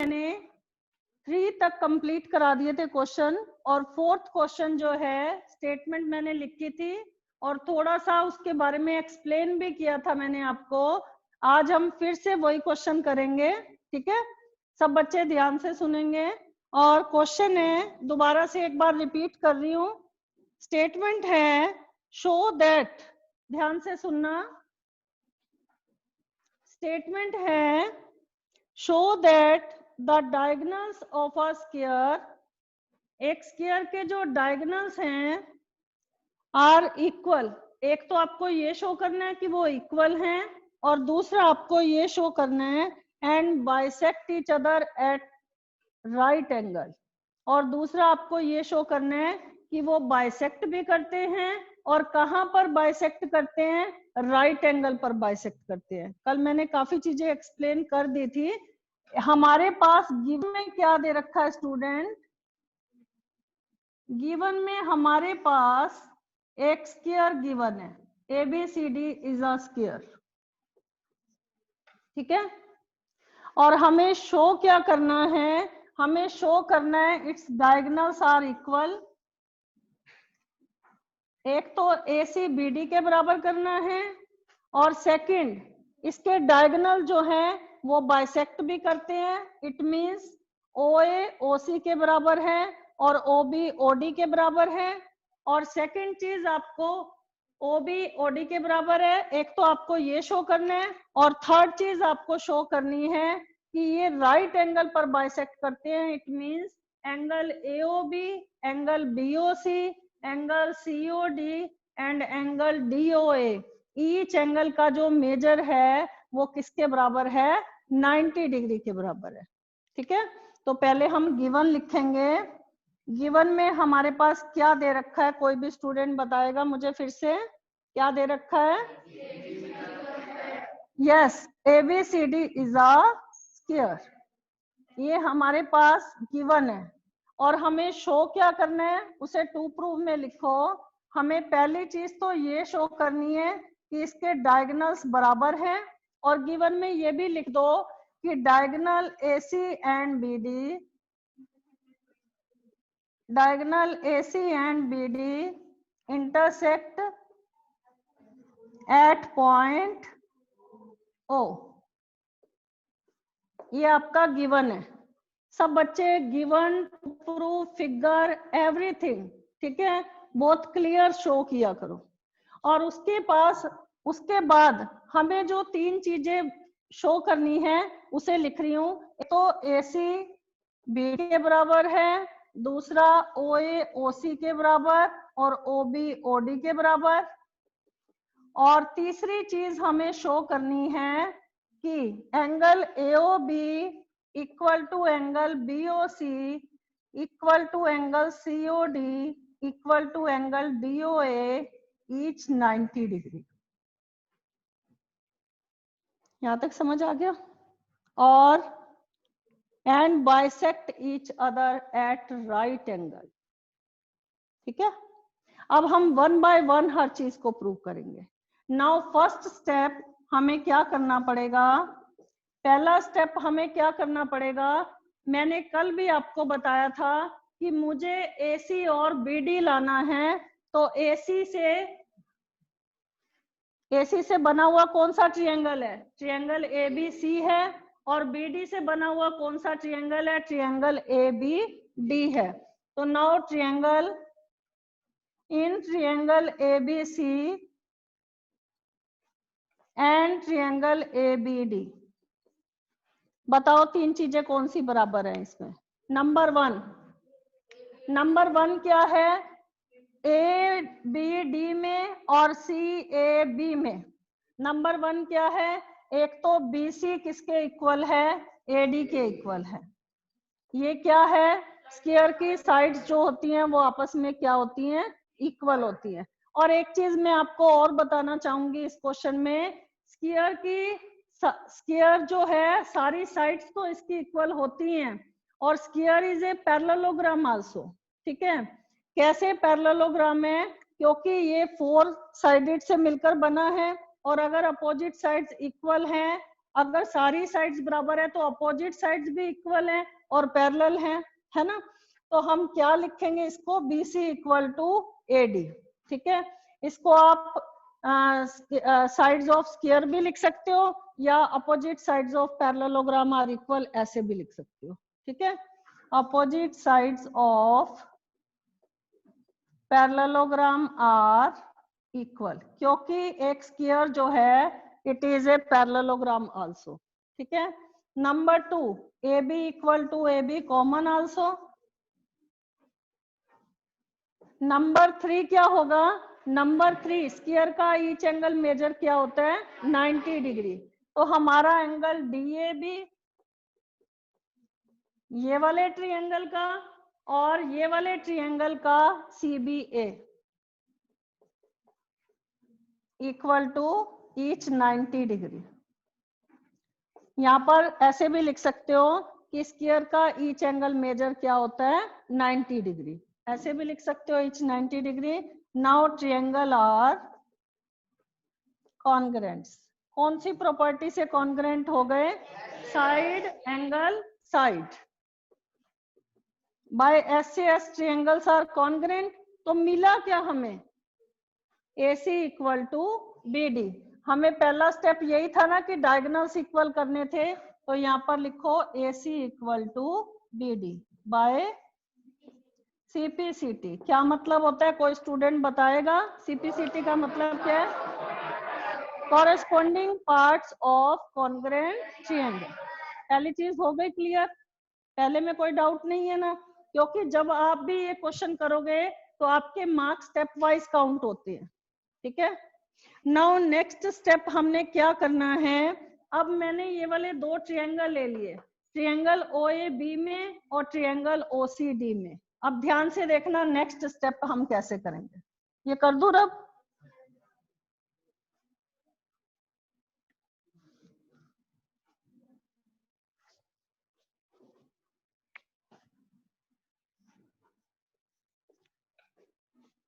मैंने 3 तक कंप्लीट करा दिए थे क्वेश्चन, और 4th क्वेश्चन जो है स्टेटमेंट मैंने लिखी थी और थोड़ा सा उसके बारे में एक्सप्लेन भी किया था मैंने आपको। आज हम फिर से वही क्वेश्चन करेंगे, ठीक है? सब बच्चे ध्यान से सुनेंगे। और क्वेश्चन है, दोबारा से एक बार रिपीट कर रही हूँ। स्टेटमेंट है शो दैट, ध्यान से सुनना। स्टेटमेंट है show that the diagonals of a square, एक स्क्वायर के जो डायगोनल्स हैं आर इक्वल। एक तो आपको ये शो करना है कि वो इक्वल हैं, और दूसरा आपको ये शो करना है and bisect each other at right angle, और दूसरा आपको ये शो करना है कि वो बाइसेक्ट भी करते हैं, और कहां पर बाइसेक्ट करते हैं? राइट एंगल पर बाइसेक्ट करते हैं। कल मैंने काफी चीजें एक्सप्लेन कर दी थी। हमारे पास गिवन में क्या दे रखा है स्टूडेंट? गिवन में हमारे पास एक स्क्वायर गिवन है, ABCD इज अ स्क्वायर, ठीक है? और हमें शो क्या करना है? हमें शो करना है इट्स डायगोनल्स आर इक्वल। एक तो AC BD के बराबर करना है, और सेकंड इसके डायगोनल जो है वो बाइसेक्ट भी करते हैं। इट मींस OA OC के बराबर है और OB OD के बराबर है। और सेकंड चीज आपको OB OD के बराबर है, एक तो आपको ये शो करना है, और थर्ड चीज आपको शो करनी है कि ये राइट एंगल पर बाइसेक्ट करते हैं। It means angle AOB, angle BOC, angle COD and angle DOA। Each angle का जो मेजर है वो किसके बराबर है? 90 डिग्री के बराबर है, ठीक है? तो पहले हम गिवन लिखेंगे। गिवन में हमारे पास क्या दे रखा है? कोई भी स्टूडेंट बताएगा मुझे फिर से, क्या दे रखा है? Yes, ABCD is a square, ये हमारे पास गिवन है। और हमें शो क्या करना है? उसे टू प्रूव में लिखो। हमें पहली चीज तो ये शो करनी है कि इसके डायगोनल्स बराबर हैं, और गिवन में ये भी लिख दो कि diagonal AC and BD, diagonal AC and BD intersect at point O। ये आपका गिवन है। सब बच्चे गिवन, प्रूफ, फिगर, एवरीथिंग, ठीक है, बहुत क्लियर शो किया करो। और उसके बाद हमें जो 3 चीजें शो करनी है उसे लिख रही हूं। तो AC BD के बराबर है, दूसरा OA OC के बराबर, और OB OD के बराबर। और तीसरी चीज हमें शो करनी है कि angle AOB equal to angle BOC equal to angle COD equal to angle DOA each 90 degree. यहां तक समझ आ गया? और and bisect each other at right angle, ठीक है? अब हम 1 बाय 1 हर चीज को प्रूव करेंगे। नाउ फर्स्ट स्टेप हमें क्या करना पड़ेगा? पहला स्टेप हमें क्या करना पड़ेगा? मैंने कल भी आपको बताया था कि मुझे AC और BD लाना है। तो AC से बना हुआ कौन सा ट्रायंगल है? ट्रायंगल ABC है। और BD से बना हुआ कौन सा ट्रायंगल है? ट्रायंगल ABD है। तो now triangle in triangle ABC and triangle ABD, बताओ 3 चीजें कौन सी बराबर है इसमें? नंबर वन क्या है? ABD में और CAB में। नंबर 1 क्या है? एक तो BC किसके इक्वल है? AD के इक्वल है। ये क्या है? स्क्वायर की साइड्स जो होती हैं वो आपस में क्या होती हैं? इक्वल होती हैं। और एक चीज मैं आपको और बताना चाहूंगी इस क्वेश्चन में, स्क्वायर जो है सारी साइड्स तो इसकी इक्वल होती हैं, और square is a parallelogram also, ठीक है? कैसे पैरेललोग्राम है? क्योंकि ये 4 साइडेड से मिलकर बना है, और अगर अपोजिट साइड्स इक्वल हैं, अगर सारी साइड्स बराबर है तो अपोजिट साइड्स भी इक्वल हैं और पैरेलल हैं, है ना। तो हम क्या लिखेंगे इसको, BC इक्वल टू AD, ठीक है। इसको आप साइड्स ऑफ स्क्वायर भी लिख सकते हो या opposite sides of parallelogram are equal ऐसे भी लिख सकते हो, ठीक है। Opposite sides of parallelogram are equal, क्योंकि एक स्क्वायर जो है it is a parallelogram also, ठीक है। Number 2, AB equal to AB common also. Number 3 क्या होगा, नंबर 3 स्क्वायर का ईच एंगल मेजर क्या होता है, 90 डिग्री। तो हमारा एंगल DAB ये वाले ट्रायंगल का और ये वाले ट्रायंगल का CBA equal to each 90 degree. यहाँ पर ऐसे भी लिख सकते हो कि स्क्वायर का ईच एंगल मेजर क्या होता है, 90 डिग्री, ऐसे भी लिख सकते हो each 90 degree. Now triangle are congruents. कौन सी प्रॉपर्टी से कॉन्ग्रेंट हो गए, side angle side. By SAS triangles are congruent. तो मिला क्या हमें, AC इक्वल टू BD। हमें पहला स्टेप यही था ना कि डायगोनल्स इक्वल करने थे, तो यहाँ पर लिखो AC equal to BD by CPCT। क्या मतलब होता है, कोई स्टूडेंट बताएगा CPCT का मतलब क्या है, corresponding parts of congruent triangle. पहली चीज हो गई क्लियर, पहले में कोई डाउट नहीं है ना, क्योंकि जब आप भी ये क्वेश्चन करोगे तो आपके मार्क्स स्टेप वाइज काउंट होते हैं, ठीक है। नाउ नेक्स्ट स्टेप हमने क्या करना है, अब मैंने ये वाले दो ट्रायंगल ले लिए, ट्रायंगल OAB में और ट्रायंगल OCD में। अब ध्यान से देखना नेक्स्ट स्टेप हम कैसे करेंगे, ये कर दूं रब।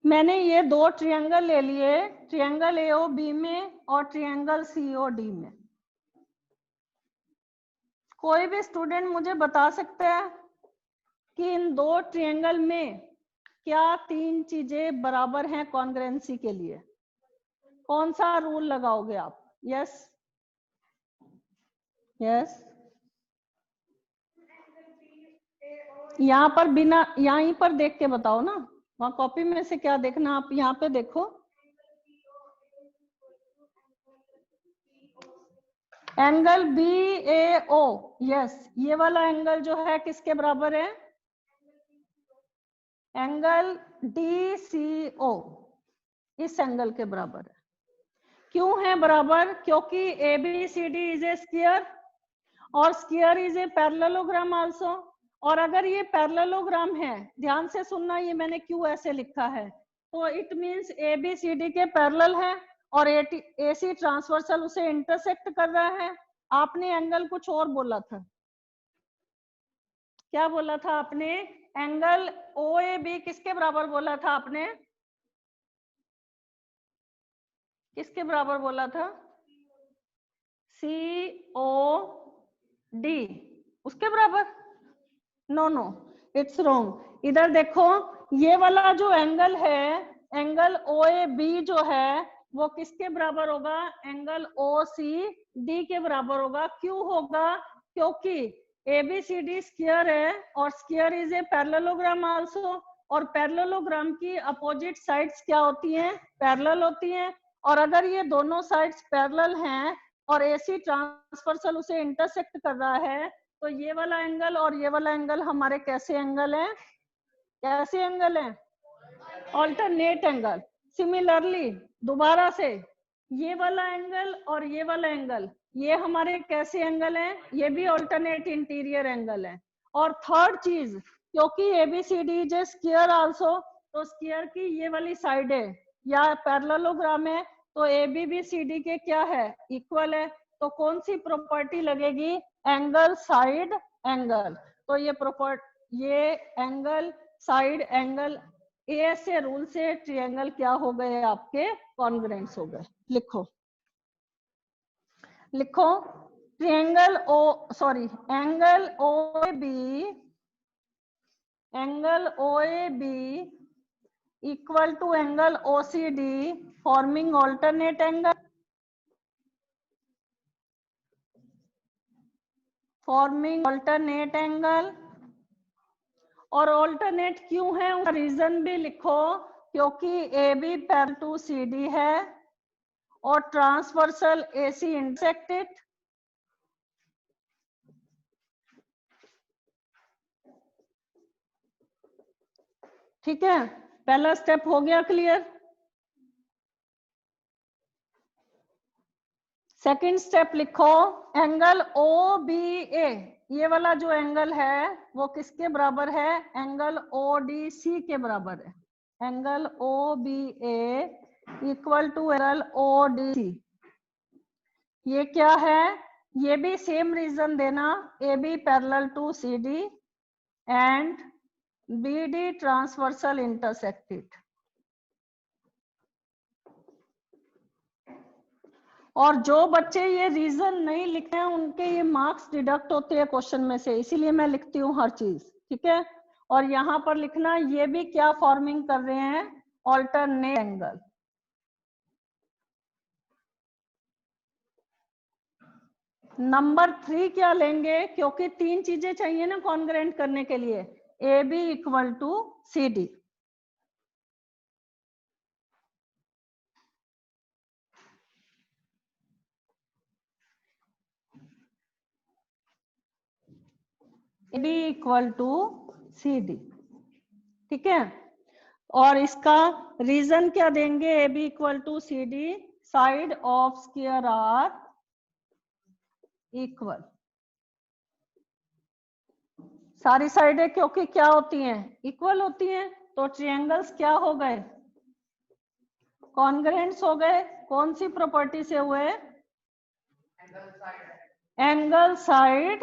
मैंने ये दो ट्रायंगल ले लिए, ट्रायंगल AOB में और ट्रायंगल COD में। कोई भी स्टूडेंट मुझे बता सकता है कि इन दो ट्रायंगल में क्या तीन चीजें बराबर हैं कॉन्ग्रेंसी के लिए, कौन सा रूल लगाओगे आप, यस यस। यहाँ पर बिना, यहीं पर देख के बताओ ना, वहां कॉपी में से क्या देखना, आप यहाँ पे देखो। एंगल BAO, यस, ये वाला एंगल जो है किसके बराबर है, एंगल DCO इस एंगल के बराबर है। क्यों है बराबर, क्योंकि ABCD इज ए स्क्वायर और square is a parallelogram also. और अगर ये पैरेललोग्राम है, ध्यान से सुनना, ये मैंने क्यों ऐसे लिखा है, तो इट मींस ABCD के पैरेलल है और AC ट्रांसवर्सल उसे इंटरसेक्ट कर रहा है। आपने एंगल कुछ और बोला था, क्या बोला था आपने, एंगल OAB किसके बराबर बोला था आपने, किसके बराबर बोला था, COD उसके बराबर, नो नो इट्स रॉन्ग। इधर देखो, ये वाला जो एंगल है, एंगल OAB जो है वो किसके बराबर होगा, एंगल OCD के बराबर होगा। क्यों होगा, क्योंकि ABCD स्क्वायर है और square is a parallelogram also, और पैरेललोग्राम की अपोजिट साइड्स क्या होती हैं, पैरेलल होती हैं। और अगर ये दोनों साइड्स पैरेलल हैं और AC ट्रांसवर्सल उसे इंटरसेक्ट कर रहा है, तो ये वाला एंगल और ये वाला एंगल हमारे कैसे एंगल हैं, कैसे एंगल हैं, ऑल्टरनेट एंगल। सिमिलरली दोबारा से ये वाला एंगल और ये वाला एंगल, ये हमारे कैसे एंगल हैं, ये भी ऑल्टरनेट इंटीरियर एंगल है। और थर्ड चीज, क्योंकि ABCD is a square also, तो स्क्वायर की ये वाली साइड है या पैरेललोग्राम है, तो ABCD के क्या है, इक्वल है। तो कौन सी प्रॉपर्टी लगेगी, एंगल साइड एंगल। तो ये एंगल साइड एंगल ऐसे रूल से ट्रायंगल क्या हो गए आपके, कॉन्ग्रेंट्स हो गए। लिखो लिखो, angle O A B equal to angle OCD forming alternate angle, और ऑल्टरनेट क्यों है उसका रीजन भी लिखो, क्योंकि AB पैरेलल टू CD है और ट्रांसवर्सल AC इंटरसेक्टेड। ठीक है, पहला स्टेप हो गया क्लियर। सेकंड स्टेप लिखो, एंगल OBA, ये वाला जो एंगल है वो किसके बराबर है, एंगल ODC के बराबर है। Angle OBA equal to angle ODC। ये क्या है, ये भी सेम रीजन देना, AB parallel to CD and BD transversal intersected. और जो बच्चे ये रीजन नहीं लिखते हैं उनके ये मार्क्स डिडक्ट होते हैं क्वेश्चन में से, इसीलिए मैं लिखती हूँ हर चीज। ठीक है, और यहाँ पर लिखना ये भी क्या फॉर्मिंग कर रहे हैं, ऑल्टरनेट एंगल। नंबर 3 क्या लेंगे, क्योंकि 3 चीजें चाहिए ना कॉन्ग्रेंट करने के लिए, AB equal to CD। AB equal to CD। ठीक है, और इसका रीजन क्या देंगे, AB equal to CD, side of square are equal. सारी साइडें क्योंकि क्या होती हैं, इक्वल होती हैं, तो ट्रायंगल्स क्या हो गए, कॉन्ग्रेंट्स हो गए। कौन सी प्रॉपर्टी से हुए, एंगल साइड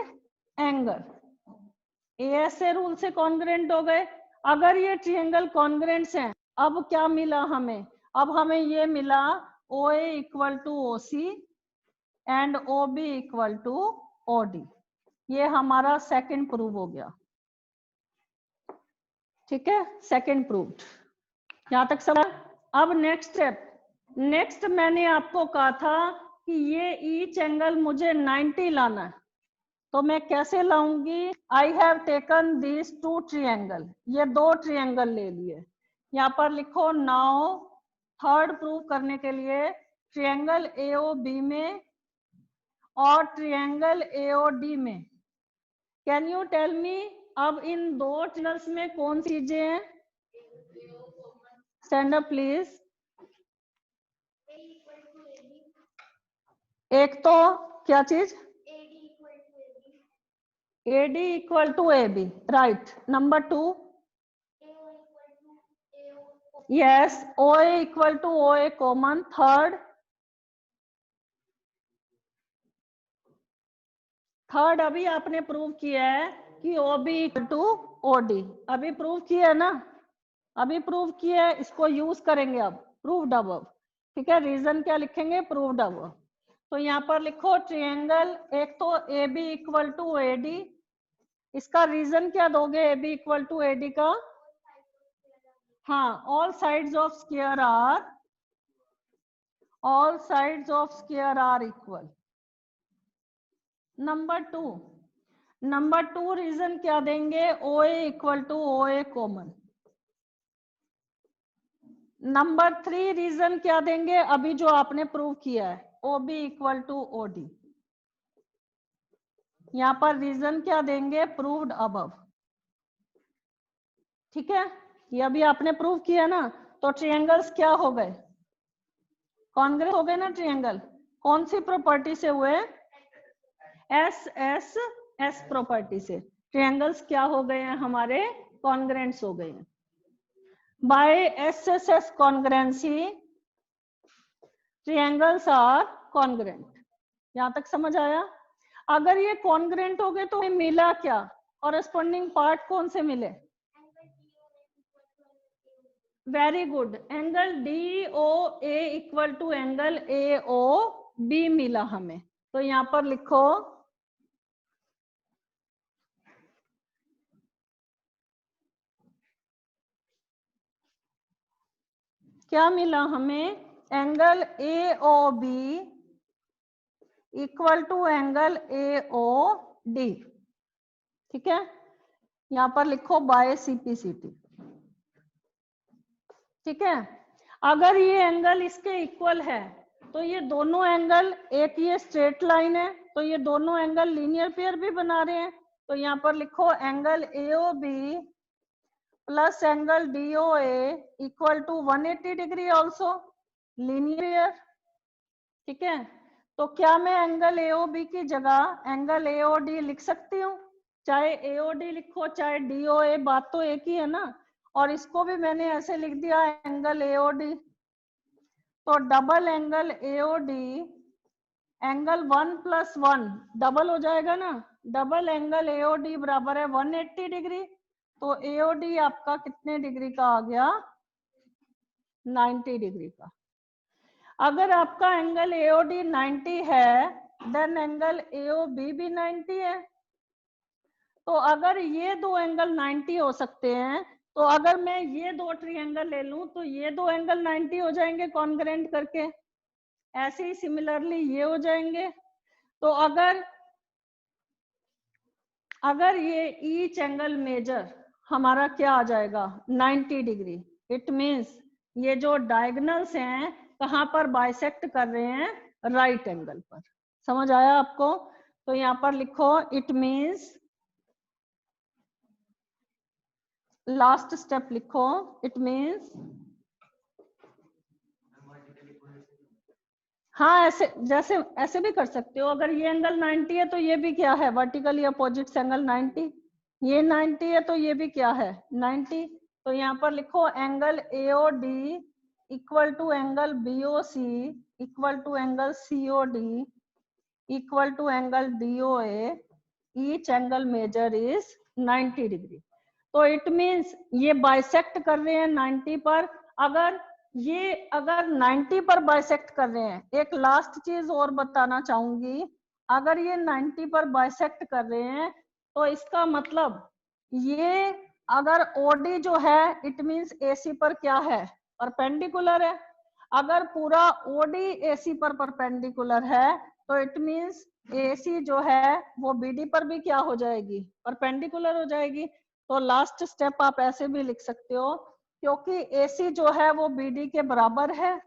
एंगल, ऐसे रूल से कॉन्ग्रेंट हो गए। अगर ये ट्रायंगल कॉन्ग्रेंट्स हैं, अब क्या मिला हमें, अब हमें ये मिला OA equal to OC and OB equal to OD। ये हमारा सेकंड प्रूव हो गया। ठीक है, सेकंड प्रूव्ड, यहां तक समझ। अब नेक्स्ट स्टेप, नेक्स्ट मैंने आपको कहा था कि ये ईच एंगल मुझे 90 लाना है, तो मैं कैसे लाऊंगी, I have taken this 2 triangle, ये 2 ट्रायंगल ले लिए। यहाँ पर लिखो, नाउ थर्ड प्रूव करने के लिए ट्रायंगल AOB में और ट्रायंगल AOD में, कैन यू टेल मी, अब इन 2 ट्रायंगल्स में कौन सी चीजें हैं, स्टैंड अप प्लीज। एक तो क्या चीज, AD equal to AB, right. Number 2, yes, OA equal to OA common. Third अभी आपने प्रूव किया है कि OB इक्वल टू OD, अभी प्रूव किया है ना, अभी प्रूव किया है, इसको यूज करेंगे अब, प्रूव्ड अबव। ठीक है, रीजन क्या लिखेंगे, प्रूव्ड अबव। तो यहाँ पर लिखो ट्रायंगल, एक तो AB इक्वल टू AD, इसका रीजन क्या दोगे, AB इक्वल टू AD का, हाँ, all sides of square are equal. Number two reason क्या देंगे, OA equal to OA common. Number 3 reason क्या देंगे, अभी जो आपने प्रूव किया है, OB इक्वल टू OD। यहाँ पर रीजन क्या देंगे, प्रूव्ड अबव। ठीक है, ये अभी आपने प्रूव किया ना, तो ट्रायंगल्स क्या हो गए, कॉन्ग्रेंट हो गए ना ट्रायंगल। कौन सी प्रॉपर्टी से हुए, एस प्रॉपर्टी से ट्रायंगल्स क्या हो गए हैं हमारे, कॉन्ग्रेंट्स हो गए हैं। By SSS congruency triangles are congruent. यहां तक समझ आया। अगर ये कॉन्ग्रेंट हो गए तो मिला क्या, कॉरेस्पॉन्डिंग पार्ट कौन से मिले, very good, angle DOA equal to angle AOB मिला हमें। तो यहाँ पर लिखो क्या मिला हमें, angle A O B equal to angle A O D. ठीक है, यहां पर लिखो बाय सीपीसीटी। ठीक है, अगर ये एंगल इसके इक्वल है तो ये दोनों एंगल, एक ये स्ट्रेट लाइन है तो ये दोनों एंगल लीनियर पेयर भी बना रहे हैं। तो यहाँ पर लिखो angle AO B plus angle DOA equal to 180 degree also linear. ठीक है, तो क्या मैं एंगल एओबी की जगह एंगल एओडी लिख सकती हूँ? चाहे एओडी लिखो चाहे डीओए, बात तो एक ही है ना। और इसको भी मैंने ऐसे लिख दिया एंगल एओडी, तो double angle AOD angle 1 + 1 double हो जाएगा ना। डबल एंगल एओडी बराबर है 180 डिग्री। तो एओडी आपका कितने डिग्री का आ गया? 90 डिग्री का। अगर आपका एंगल एओडी 90 है देन एंगल एओबी भी 90 है। तो अगर ये दो एंगल 90 हो सकते हैं, तो अगर मैं ये दो ट्रायंगल ले लूं तो ये दो एंगल 90 हो जाएंगे कॉन्ग्रेंट करके। ऐसे ही सिमिलरली ये हो जाएंगे। तो अगर ये ईच एंगल मेजर हमारा क्या आ जाएगा? 90 डिग्री। इट मीन्स ये जो डायगोनल्स हैं कहां पर बाइसेक्ट कर रहे हैं? राइट एंगल पर। समझ आया आपको? तो यहां पर लिखो इट मीन्स, लास्ट स्टेप लिखो, इट मीन्स, हाँ ऐसे, जैसे ऐसे भी कर सकते हो। अगर ये एंगल 90 है तो ये भी क्या है? Vertically opposite angle 90। ये 90 है तो ये भी क्या है? 90। तो यहाँ पर लिखो angle AOD equal to angle BOC equal to angle COD equal to angle DOA, each angle measure is 90 degree. तो इट मीन्स ये बाइसेक्ट कर रहे हैं 90 पर। अगर 90 पर बाइसेक्ट कर रहे हैं, एक लास्ट चीज और बताना चाहूंगी, अगर ये 90 पर बाइसेक्ट कर रहे हैं तो इसका मतलब ये अगर ओडी जो है इट मीन्स एसी पर क्या है? परपेंडिकुलर है। अगर पूरा ओडी एसी पर परपेंडिकुलर है तो इट मीन्स एसी जो है वो बीडी पर भी क्या हो जाएगी? परपेंडिकुलर हो जाएगी। तो लास्ट स्टेप आप ऐसे भी लिख सकते हो, क्योंकि AC जो है वो BD के बराबर है।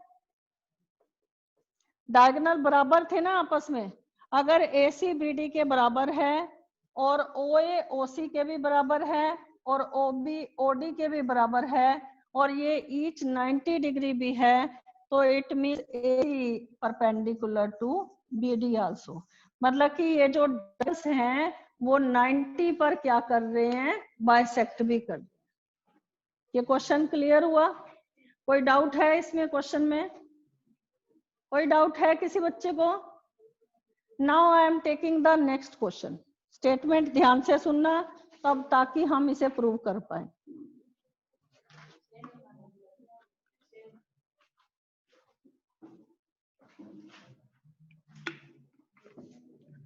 डायगोनल बराबर थे ना आपस में। अगर AC BD के बराबर है और OA OC के भी बराबर है और OB OD के भी बराबर है और ये ईच 90 डिग्री भी है, तो it mean AC perpendicular to BD also. मतलब कि ये जो डस हैं वो 90 पर क्या कर रहे हैं? बाइसेक्ट भी कर रहे हैं। ये क्वेश्चन क्लियर हुआ? कोई डाउट है इसमें क्वेश्चन में? कोई डाउट है किसी बच्चे को? Now I am taking the next question. Statement ध्यान से सुनना तब, ताकि हम इसे प्रूव कर पाए।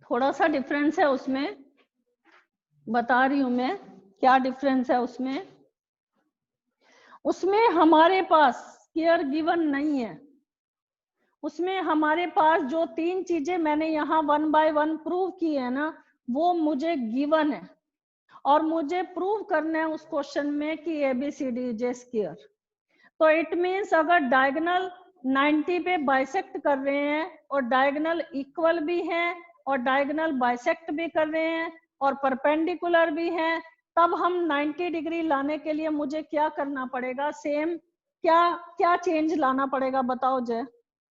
थोड़ा सा डिफरेंस है उसमें, बता रही हूं मैं क्या डिफरेंस है उसमें। उसमें हमारे पास स्क्वायर गिवन नहीं है। उसमें हमारे पास जो तीन चीजें मैंने यहाँ 1 बाय 1 प्रूव की है ना, वो मुझे गिवन है और मुझे प्रूव करना है उस क्वेश्चन में कि ABCD इज ए स्क्वायर। तो इट मीन्स अगर डायगोनल 90 पे बाइसेक्ट कर रहे हैं और डायगोनल इक्वल भी हैं और डायगोनल बाइसेक्ट भी कर रहे हैं और परपेंडिकुलर भी हैं, तब हम 90 डिग्री लाने के लिए मुझे क्या करना पड़ेगा? सेम क्या चेंज लाना पड़ेगा? बताओ जय,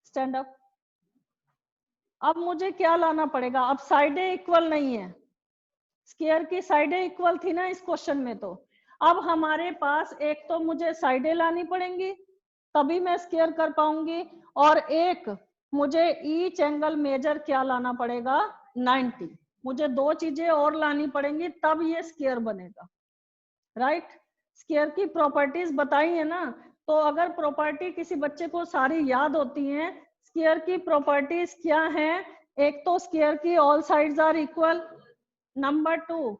स्टैंड अप। अब मुझे क्या लाना पड़ेगा? अब साइडें इक्वल नहीं है। स्क्वायर की साइडें इक्वल थी ना इस क्वेश्चन में, तो अब हमारे पास एक तो मुझे साइडें लानी पड़ेंगी तभी मैं स्क्वायर कर पाऊंगी, और एक मुझे ईच एंगल मेजर क्या लाना पड़ेगा? 90। मुझे दो चीजें और लानी पड़ेंगी तब ये स्क्वायर बनेगा। राइट? स्क्वायर की प्रॉपर्टीज बताई है ना, तो अगर प्रॉपर्टी किसी बच्चे को सारी याद होती हैं, स्क्वायर की प्रॉपर्टीज क्या हैं? एक तो स्क्वायर की all sides are equal, number 2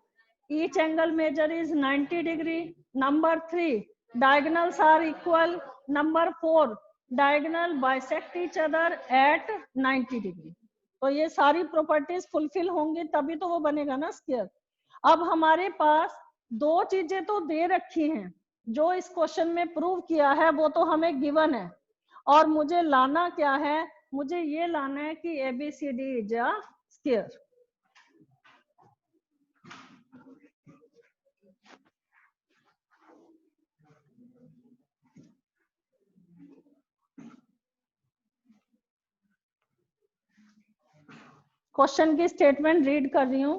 each angle measure is 90 degree, number 3 diagonals are equal, number 4 diagonal bisect each other at 90 degree. तो ये सारी प्रॉपर्टीज फुलफिल होंगी तभी तो वो बनेगा ना स्क्वायर। अब हमारे पास दो चीजें तो दे रखी हैं, जो इस क्वेश्चन में प्रूव किया है वो तो हमें गिवन है, और मुझे लाना क्या है, मुझे ये लाना है कि ABCD is a square. Question की स्टेटमेंट रीड कर रही हूं,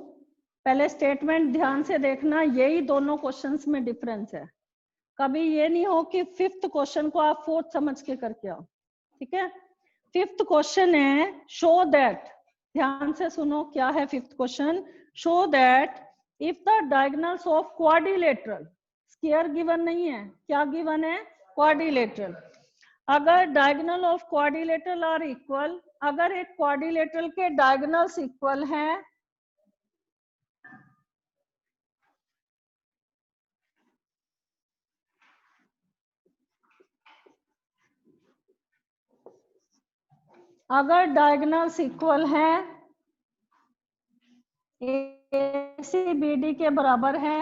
पहले स्टेटमेंट ध्यान से देखना, यही दोनों क्वेश्चंस में डिफरेंस है। कभी ये नहीं हो कि फिफ्थ क्वेश्चन को आप फोर्थ समझ के करके आओ, ठीक है। फिफ्थ क्वेश्चन है शो दैट, ध्यान से सुनो क्या है fifth question, show that if the diagonals of quadrilateral, square given नहीं है, क्या गिवन है, क्वाड्रिलेटरल, अगर diagonal of quadrilateral are equal, अगर एक क्वाड्रिलेटरल के डायगोनल्स इक्वल हैं, अगर डायगोनल्स इक्वल हैं, ACBD के बराबर है,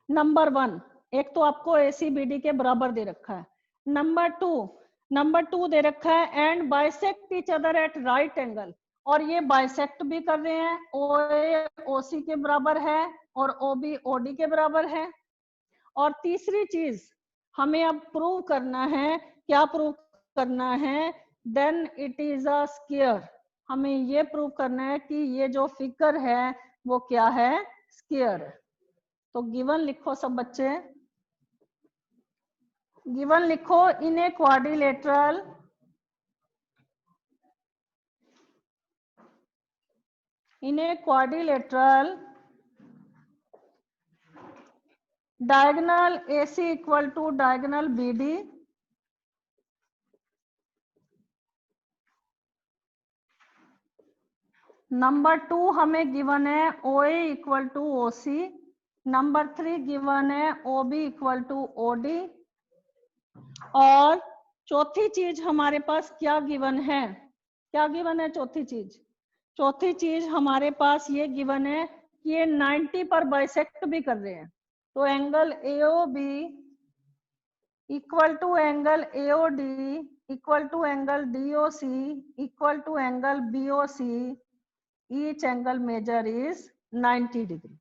नंबर 1, एक तो आपको ACBD के बराबर दे रखा है, नंबर 2 दे रखा है and bisect each other at right angle, और ये बाइसेक्ट भी कर रहे हैं, OA OC के बराबर है और OB OD के बराबर है। और तीसरी चीज हमें अब प्रूव करना है, क्या प्रूव करना है, then it is a square, हमें ये प्रूव करना है कि ये जो फिगर है वो क्या है, स्क्वायर है। तो गिवन लिखो सब बच्चे, गिवन लिखो, in a quadrilateral diagonal AC equal to diagonal BD, number 2 हमें गिवन है OA equal to OC, number 3 given है OB इक्वल टू OD, और चौथी चीज हमारे पास क्या गिवन है, क्या गिवन है चौथी चीज, चौथी चीज हमारे पास ये गिवन है कि ये 90 पर बाइसेक्ट भी कर रहे हैं, तो angle AOB equal to angle AOD equal to angle DOC equal to angle BOC, each angle measure is 90 degree,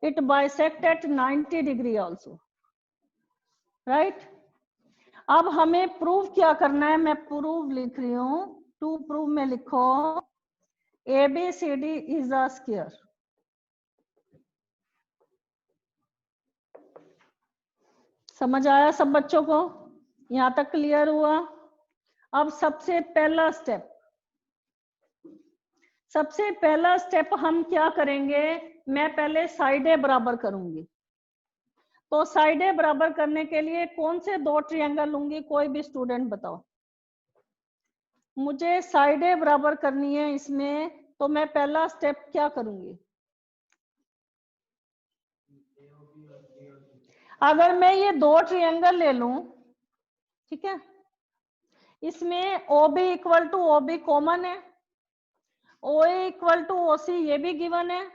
it bisect at 90 degree also, right। अब हमें प्रूव क्या करना है, मैं प्रूव लिख रही हूं, टू प्रूव में लिखो ABCD is a square, समझ आया सब बच्चों को, यहां तक क्लियर हुआ। अब सबसे पहला स्टेप हम क्या करेंगे, मैं पहले साइडें बराबर करूंगी, तो साइडें बराबर करने के लिए कौन से दो ट्रायंगल लूंगी, कोई भी स्टूडेंट बताओ, मुझे साइडें बराबर करनी है इसमें, तो मैं पहला स्टेप क्या करूंगी, अगर मैं ये दो ट्रायंगल ले लूं, ठीक है, इसमें OB equal to OB common है, OA इक्वल टू OC ये भी गिवन है,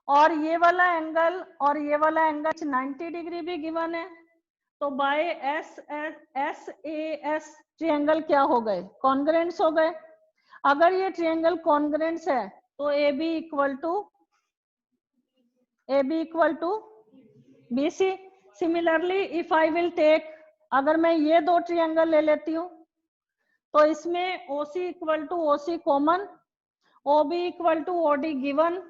और ये वाला एंगल और ये वाला एंगल 90 डिग्री भी गिवन है, तो बाय SAS ट्रायंगल क्या हो गए, कॉन्ग्रुएंट्स हो गए। अगर ये ट्रायंगल कॉन्ग्रुएंट्स है तो AB equal to BC। Similarly if I will take, अगर मैं ये दो ट्रायंगल ले लेती हूँ तो इसमें OC equal to OC common, OB equal to OD given,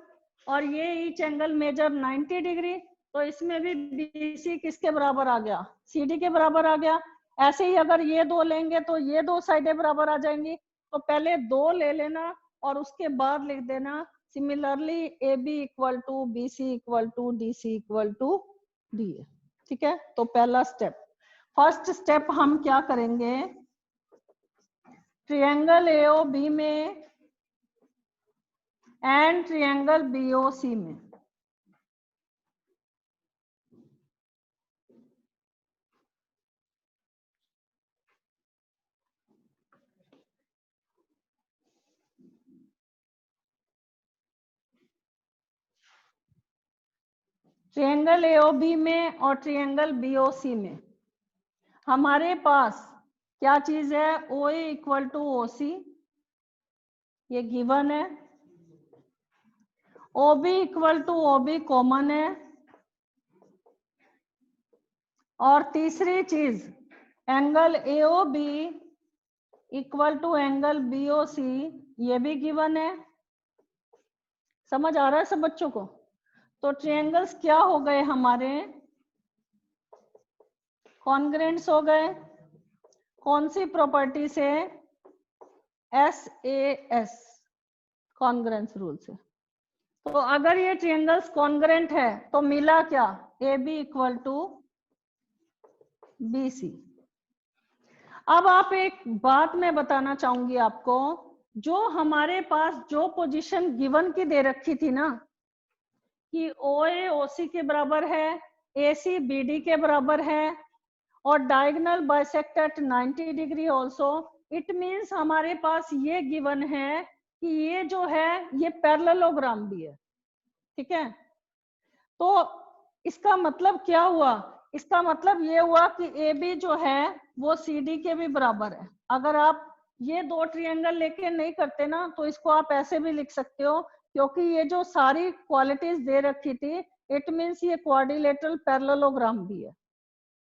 और ये ईच एंगल मेजर 90 डिग्री, तो इसमें भी BC किसके बराबर आ गया, CD के बराबर आ गया। ऐसे ही अगर ये दो लेंगे तो ये दो साइडें बराबर आ जाएंगी, तो पहले दो ले लेना और उसके बाद लिख देना similarly AB equal to BC equal to DC equal to DA, ठीक है। तो पहला स्टेप, फर्स्ट स्टेप हम क्या करेंगे, ट्रायंगल AOB में एंड ट्रायंगल बीओसी में। ट्रायंगल एओबी में और ट्रायंगल बीओसी में हमारे पास क्या चीज है, ओए इक्वल टू ओसी, ये गिवन है। OB equal to OB common है। और तीसरी चीज angle AOB equal to angle BOC, ये भी गिवन है। समझ आ रहा है सब बच्चों को? तो ट्रायंगल्स क्या हो गए हमारे, कॉन्ग्रेंट्स हो गए। कौन सी प्रॉपर्टी से? SAS कॉन्ग्रेंस रूल से। तो अगर ये ट्रायंगल्स कॉन्ग्रेंट है तो मिला क्या, AB इक्वल टू BC। अब आप एक बात मैं बताना चाहूंगी आपको, जो हमारे पास जो पोजीशन गिवन की दे रखी थी ना कि OA OC के बराबर है, AC BD के बराबर है और diagonal bisect at 90 degree also, it means हमारे पास ये गिवन है कि ये जो है ये पैरेललोग्राम भी है। ठीक है, तो इसका मतलब क्या हुआ, इसका मतलब ये हुआ कि AB जो है वो CD के भी बराबर है। अगर आप ये दो ट्रायंगल लेके नहीं करते ना तो इसको आप ऐसे भी लिख सकते हो, क्योंकि ये जो सारी क्वालिटीज दे रखी थी इट मीन्स ये क्वाड्रिलेटरल पैरेललोग्राम भी है।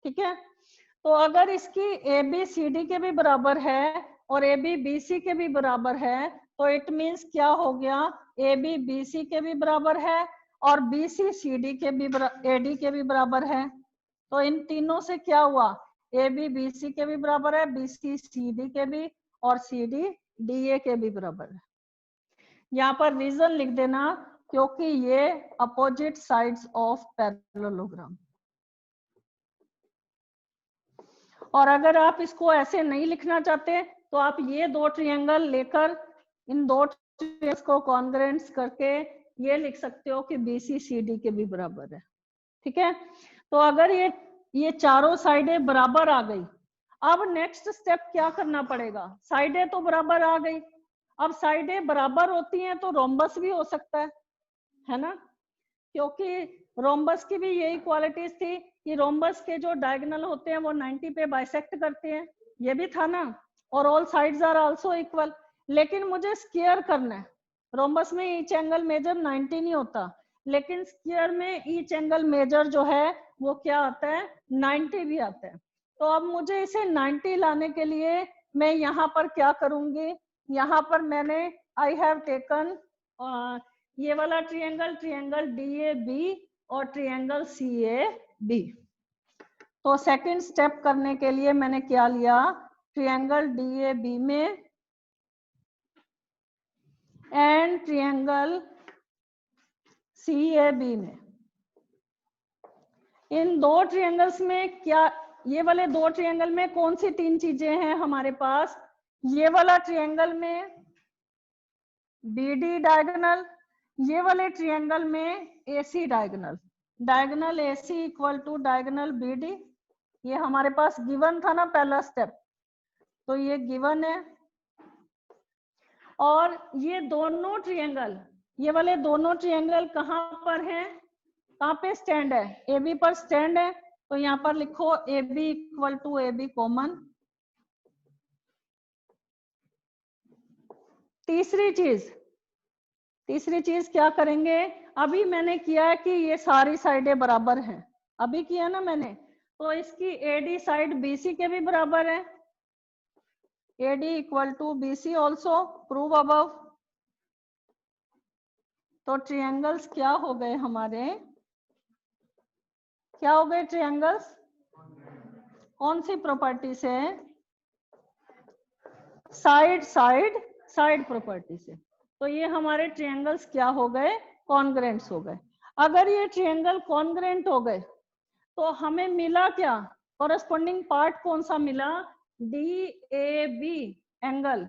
ठीक है, तो अगर इसकी AB CD के भी बराबर है और AB BC के भी बराबर है तो इट मीन्स क्या हो गया, AB BC के भी बराबर है और BC CD के भी AD के भी बराबर है। तो इन तीनों से क्या हुआ, AB BC के भी बराबर है, BC CD के भी और CD DA के भी बराबर है। यहाँ पर रीजन लिख देना, क्योंकि ये अपोजिट साइड्स ऑफ पैरेललोग्राम। और अगर आप इसको ऐसे नहीं लिखना चाहते तो आप ये दो ट्रायंगल लेकर इन दो ट्रायंगल्स को कॉन्ग्रेंट्स करके ये लिख सकते हो कि BC CD के भी बराबर है। ठीक है, तो अगर ये चारों साइडें बराबर आ गई, अब नेक्स्ट स्टेप क्या करना पड़ेगा, साइडें तो बराबर आ गई, अब साइडें बराबर होती हैं तो रोम्बस भी हो सकता है ना, क्योंकि रोम्बस की भी यही क्वालिटीज थी कि रोम्बस के जो डायगोनल होते हैं वो 90 पे बाइसेक्ट करते हैं, ये भी था ना, और all sides are also equal. लेकिन मुझे स्क्वायर करना है, रोम्बस में ईच एंगल मेजर 90 नहीं होता, लेकिन स्क्वायर में ईच एंगल मेजर जो है वो क्या आता है, 90 भी आता है। तो अब मुझे इसे 90 लाने के लिए मैं यहाँ पर क्या करूंगी, यहाँ पर मैंने आई हैव टेकन ये वाला ट्रायंगल, ट्रायंगल DAB और ट्रायंगल CAB। तो सेकंड स्टेप करने के लिए मैंने क्या लिया, ट्रायंगल DAB में एंड ट्रायंगल CAB में, इन दो ट्रायंगल्स में क्या, ये वाले दो ट्रायंगल में कौन सी तीन चीजें हैं हमारे पास, ये वाला ट्रायंगल में BD डायगोनल, ये वाले ट्रायंगल में AC diagonal, diagonal AC equal to diagonal BD, ये हमारे पास गिवन था ना पहला स्टेप, तो ये गिवन है। और ये दोनों ट्रायंगल, ये वाले दोनों ट्रायंगल कहाँ पर हैं, कहाँ पे स्टैंड है, AB पर स्टैंड है, तो यहाँ पर लिखो AB equal to AB common. तीसरी चीज क्या करेंगे, अभी मैंने किया है कि ये सारी साइडें बराबर हैं, अभी किया ना मैंने, तो इसकी AD साइड BC के भी बराबर है, AD equal to BC also, prove above. तो ट्रायंगल्स क्या हो गए हमारे, क्या हो गए ट्रायंगल्स, कौन सी प्रॉपर्टी से, साइड प्रॉपर्टी से। तो ये हमारे ट्रायंगल्स क्या हो गए, कॉन्ग्रेंट्स हो गए। अगर ये ट्रायंगल कॉन्ग्रेंट हो गए तो हमें मिला क्या, कॉरेस्पॉन्डिंग पार्ट कौन सा मिला, DAB एंगल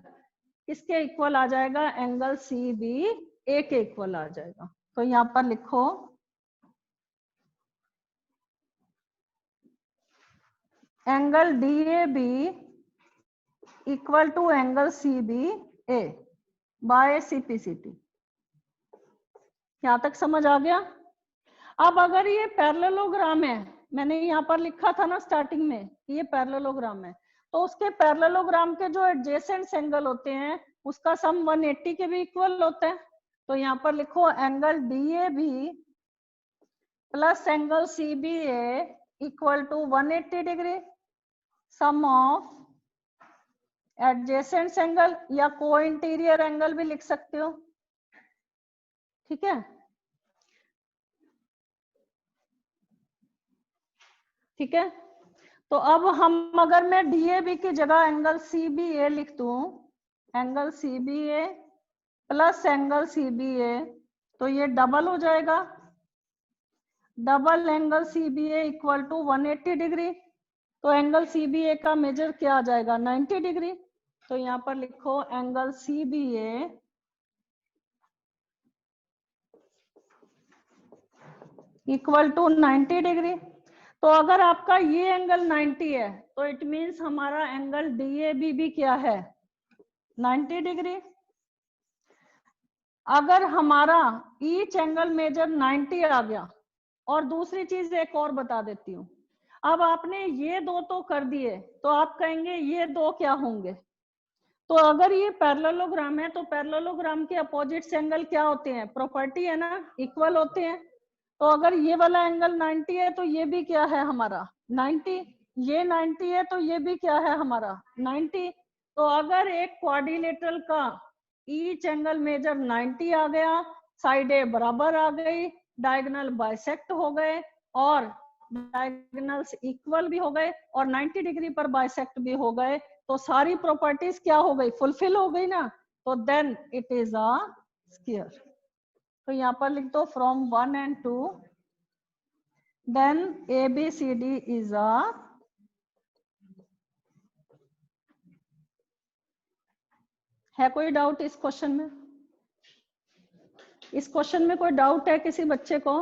किसके इक्वल आ जाएगा, एंगल CBA ए के इक्वल आ जाएगा। तो यहाँ पर लिखो angle DAB equal to angle CBA by CPCT। यहां तक समझ आ गया? अब अगर ये पैरेललोग्राम है, मैंने यहाँ पर लिखा था ना स्टार्टिंग में ये पैरेललोग्राम है, तो उसके पैरेललोग्राम के जो एडजेसेंट एंगल होते हैं उसका सम 180 के भी इक्वल होता है। तो यहाँ पर लिखो angle DAB plus angle CBA equal to 180 degree sum of adjacent angle या को इंटीरियर एंगल भी लिख सकते हो। ठीक है, ठीक है। तो अब हम अगर मैं DAB की जगह एंगल CBA लिख दूं, angle CBA plus angle CBA, तो ये डबल हो जाएगा, double angle CBA equal to 180 degree. तो एंगल CBA का मेजर क्या आ जाएगा? 90 डिग्री। तो यहाँ पर लिखो angle CBA equal to 90 degree. तो अगर आपका ये एंगल 90 है तो इट मीन्स हमारा एंगल DAB भी क्या है? 90 डिग्री। अगर हमारा ईच एंगल मेजर 90 आ गया, और दूसरी चीज एक और बता देती हूँ, अब आपने ये दो तो कर दिए तो आप कहेंगे ये दो क्या होंगे? तो अगर ये पैरेललोग्राम है तो पैरेललोग्राम के अपोजिट एंगल क्या होते हैं? प्रॉपर्टी है ना, इक्वल होते हैं। तो अगर ये वाला एंगल 90 है तो ये भी क्या है हमारा? 90। ये 90 है तो ये भी क्या है हमारा? 90। तो अगर एक क्वाड्रिलेटरल का ईच एंगल मेजर 90 आ गया, साइडें बराबर आ गई, डायगोनल बाइसेक्ट हो गए और डायगोनल्स इक्वल भी हो गए और 90 डिग्री पर बाइसेक्ट भी हो गए, तो सारी प्रॉपर्टीज क्या हो गई? फुलफिल हो गई ना। तो then it is a square. तो यहाँ पर लिख दो from 1 and 2 then ABCD is a है। कोई डाउट इस क्वेश्चन में? इस क्वेश्चन में कोई डाउट है किसी बच्चे को?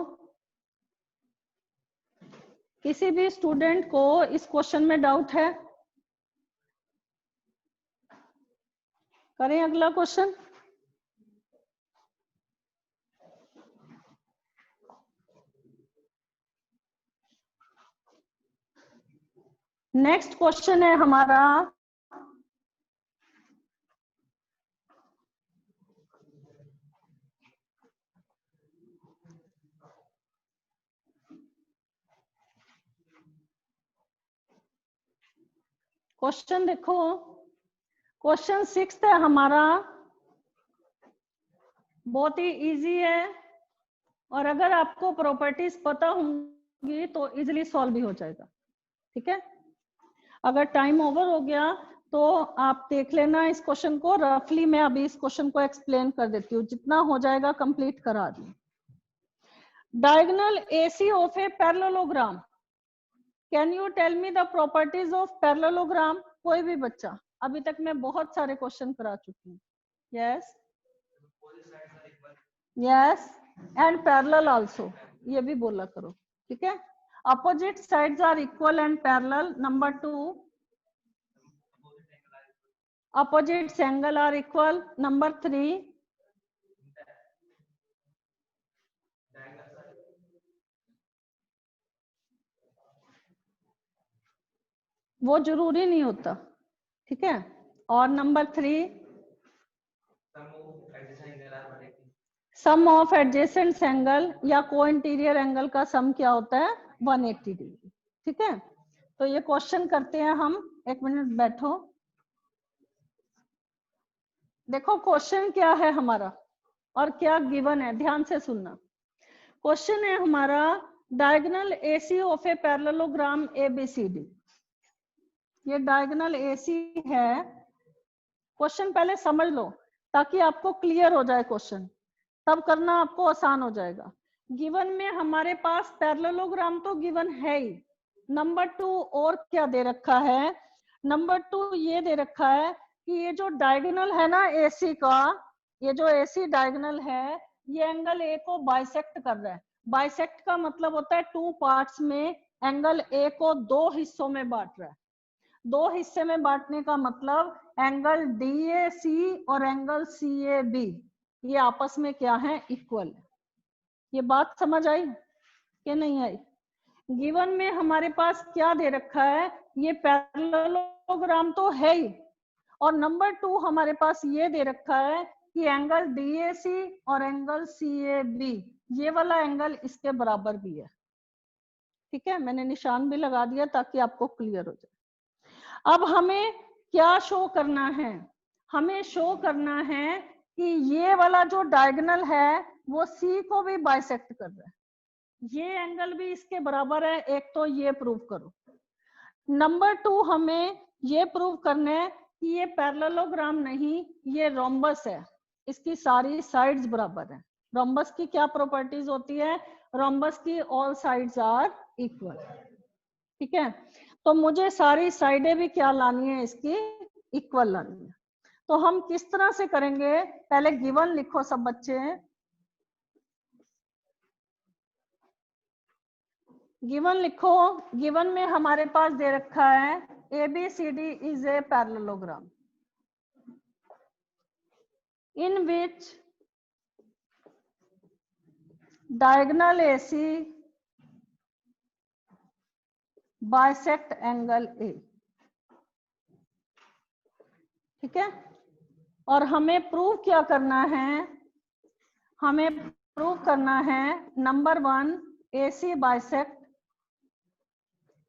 किसी भी स्टूडेंट को इस क्वेश्चन में डाउट है? करें अगला क्वेश्चन। नेक्स्ट क्वेश्चन है हमारा क्वेश्चन देखो, क्वेश्चन 6 है हमारा, बहुत ही इजी है और अगर आपको प्रॉपर्टीज पता होंगी तो इजीली सॉल्व भी हो जाएगा। ठीक है, अगर टाइम ओवर हो गया तो आप देख लेना इस क्वेश्चन को। रफली मैं अभी इस क्वेश्चन को एक्सप्लेन कर देती हूँ, जितना हो जाएगा कंप्लीट करा दी। Diagonal AC of a parallelogram, can you tell me the properties of parallelogram? कोई भी बच्चा, अभी तक मैं बहुत सारे क्वेश्चन करा चुकी हूँ। Yes yes and parallel also, ये भी बोला करो। ठीक है, opposite sides are equal and parallel. Number 2, opposite angle are equal. Number 3, वो जरूरी नहीं होता। ठीक है, और number 3, sum of adjacent angle या को इंटीरियर एंगल का सम क्या होता है? 180 डिग्री। ठीक है, तो ये क्वेश्चन करते हैं हम। एक मिनट बैठो, देखो क्वेश्चन क्या है हमारा और क्या गिवन है, ध्यान से सुनना। क्वेश्चन है हमारा diagonal AC of a parallelogram ABCD। ये डायगोनल AC है। क्वेश्चन पहले समझ लो ताकि आपको क्लियर हो जाए क्वेश्चन, तब करना आपको आसान हो जाएगा। गिवन में हमारे पास पैरेललोग्राम तो गिवन है ही। नंबर 2 और क्या दे रखा है? नंबर 2 ये दे रखा है कि ये जो डायगोनल है ना AC का, ये जो AC डायगोनल है ये एंगल A को बाइसेक्ट कर रहा है। बाइसेक्ट का मतलब होता है टू पार्ट्स में एंगल A को दो हिस्सों में बांट रहा है। दो हिस्से में बांटने का मतलब एंगल DAC और एंगल CAB ये आपस में क्या है, इक्वल है। ये बात समझ आई कि नहीं आई? गिवन में हमारे पास क्या दे रखा है, ये पैरेललोग्राम तो है ही, और नंबर 2 हमारे पास ये दे रखा है कि एंगल DAC और एंगल CAB ये वाला एंगल इसके बराबर भी है। ठीक है, मैंने निशान भी लगा दिया ताकि आपको क्लियर हो जाए। अब हमें क्या शो करना है, हमें शो करना है कि ये वाला जो डायगोनल है वो C को भी बाइसेक्ट कर रहा है, ये एंगल भी इसके बराबर है। एक तो ये प्रूव करो। नंबर 2 हमें ये प्रूव करना है कि ये पैरेललोग्राम नहीं, ये रोम्बस है, इसकी सारी साइड्स बराबर है। रोम्बस की क्या प्रॉपर्टीज होती है, रोम्बस की ऑल साइड्स आर इक्वल। ठीक है, तो मुझे सारी साइडें भी क्या लानी है, इसकी इक्वल लानी है। तो हम किस तरह से करेंगे, पहले गिवन लिखो सब बच्चे। गिवन लिखो। गिवन में हमारे पास दे रखा है ABCD is a parallelogram in which diagonal AC bisect angle A। ठीक है, और हमें प्रूव क्या करना है, हमें प्रूव करना है number 1 AC bisect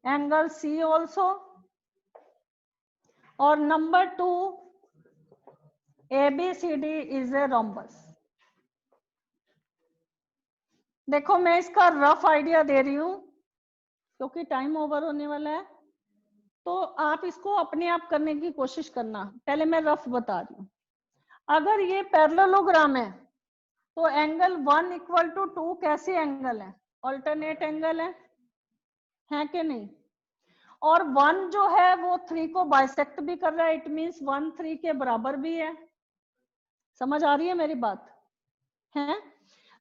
angle C also, और number 2 ABCD is a rhombus। देखो मैं इसका रफ आइडिया दे रही हूं क्योंकि टाइम ओवर होने वाला है, तो आप इसको अपने आप करने की कोशिश करना। पहले मैं रफ बता रही हूं। अगर ये पैरेललोग्राम है तो एंगल 1 इक्वल टू 2 कैसे एंगल है, ऑल्टरनेट एंगल है कि नहीं? और 1 जो है वो 3 को बाइसेक्ट भी कर रहा है, इट मींस 1 3 के बराबर भी है। समझ आ रही है मेरी बात है?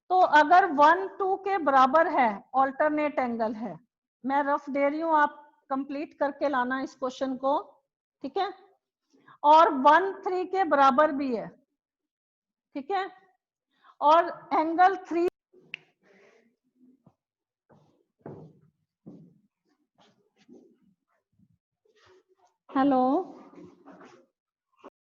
तो अगर 1 2 के बराबर है, ऑल्टरनेट एंगल है, मैं रफ दे रही हूं, आप कंप्लीट करके लाना इस क्वेश्चन को। ठीक है, और 1 3 के बराबर भी है। ठीक है, और एंगल 3 हेलो